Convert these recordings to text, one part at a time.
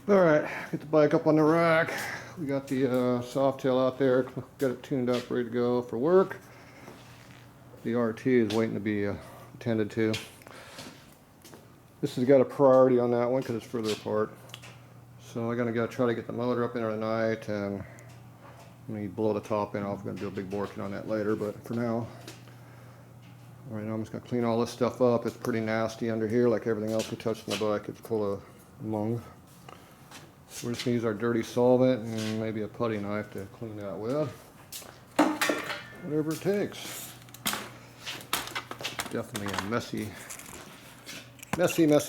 Alright, get the bike up on the rack. We got the soft tail out there, got it tuned up, ready to go for work. The RT is waiting to be attended to. This has got a priority on that one because it's further apart. So I'm gonna try to get the motor up in there tonight, and let me blow the top end off. I'm gonna do a big borking on that later, but for now, right now I'm just gonna clean all this stuff up. It's pretty nasty under here, like everything else we touched in the bike. It's full of mung. So we're just gonna use our dirty solvent and maybe a putty knife to clean that with. Whatever it takes. Definitely a messy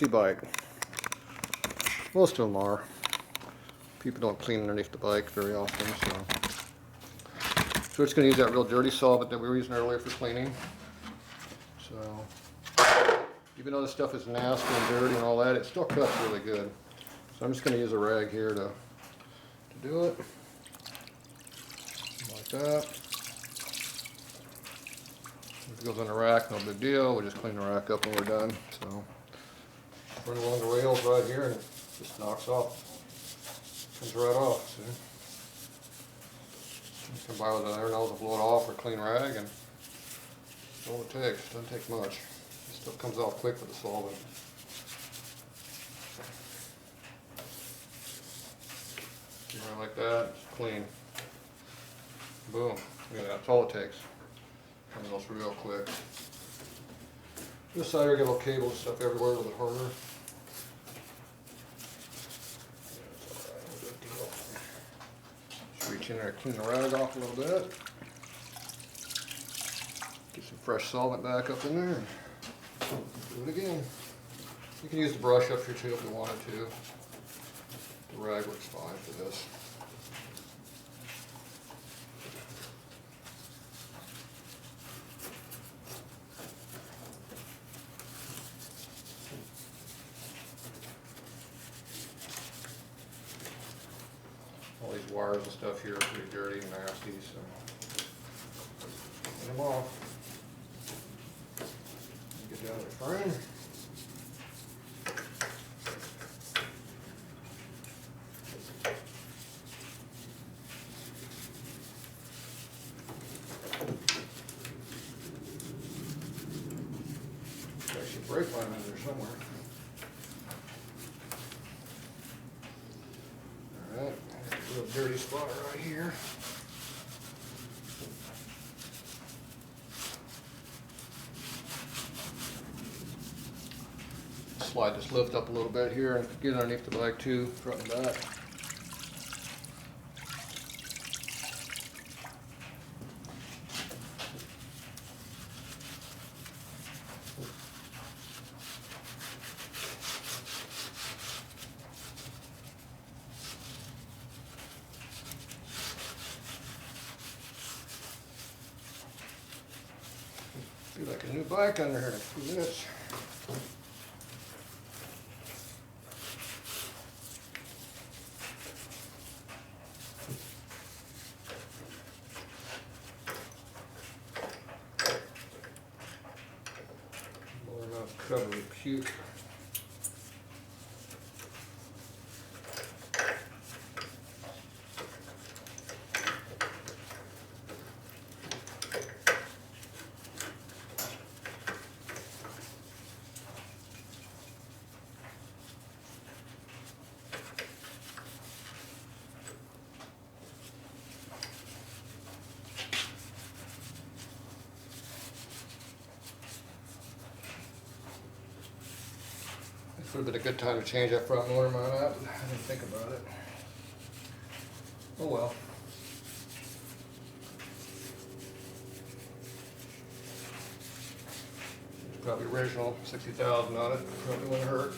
bike. Most of them are. People don't clean underneath the bike very often, so we're just going to use that real dirty solvent that we were using earlier for cleaning. So even though this stuff is nasty and dirty and all that, it still cuts really good. So I'm just going to use a rag here to do it. Like that. If it goes on the rack, no big deal. We'll just clean the rack up when we're done. So run along the rails right here and it just knocks off. Comes right off, see? You can buy with an air nose and blow it off or a clean rag, and that's all it takes. Doesn't take much. This stuff comes off quick with the solvent. Right like that, it's clean. Boom. Look at that, that's all it takes. Comes off real quick. This side here, got little cables and stuff everywhere, a little bit harder. Reach in there, clean the rag off a little bit. Get some fresh solvent back up in there. Do it again. You can use the brush up here too if you wanted to. The rag works fine for this. All these wires and stuff here are pretty dirty and nasty, so get them off. Get down to the frame. There's actually a brake line in there somewhere. Alright. Little dirty spot right here. Slide this lift up a little bit here and get underneath the bike too, front and back. Be like a new bike under here in a few minutes. More enough cover with puke. This would have been a good time to change that front motor mount out. I didn't think about it. Oh well. It's probably original, 60,000 on it. Probably wouldn't hurt.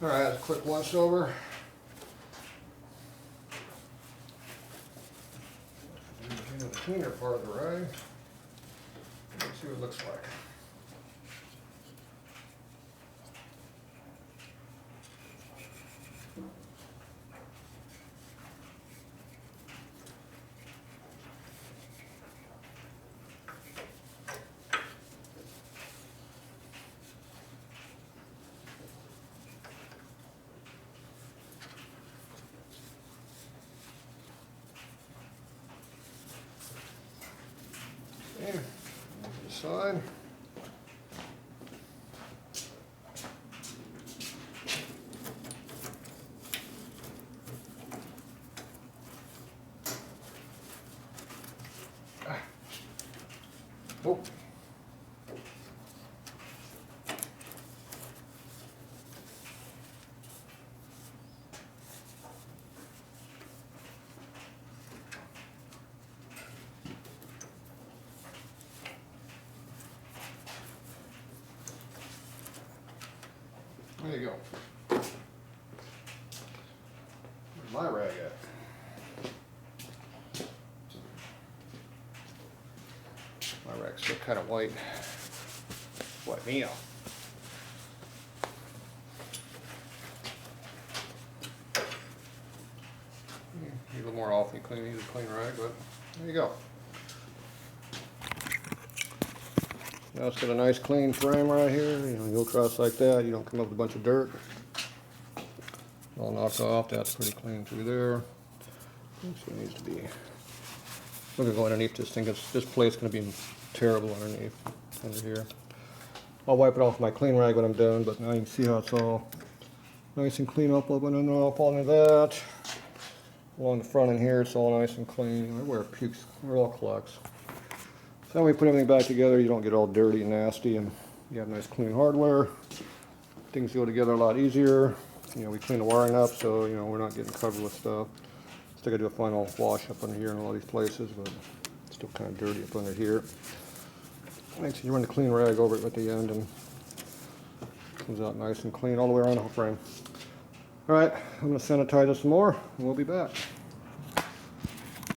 Alright, that's a quick once over. Do the cleaner part of the rag. Let's see what it looks like. Okay, to the side. Oh. There you go. Where's my rag at? My rag's still kind of white. Wipe me out. Need a little more awfully clean, needs a clean rag, but there you go. Now it's got a nice clean frame right here. You know, you go across like that, you don't come up with a bunch of dirt. All knocked off, that's pretty clean through there. So it needs to be. We're gonna go underneath this thing. This plate's gonna be terrible underneath, under here. I'll wipe it off with my clean rag when I'm done, but now you can see how it's all nice and clean up and off all of that. Along the front in here, it's all nice and clean. Everywhere it pukes, it all collects. So when we put everything back together, you don't get all dirty and nasty, and you have nice clean hardware. Things go together a lot easier. You know, we clean the wiring up, so you know we're not getting covered with stuff. Still gotta do a final wash up under here in all these places, but it's still kind of dirty up under here. Makes sure you run the clean rag over it at the end, and it comes out nice and clean all the way around the whole frame. All right, I'm gonna sanitize this some more, and we'll be back.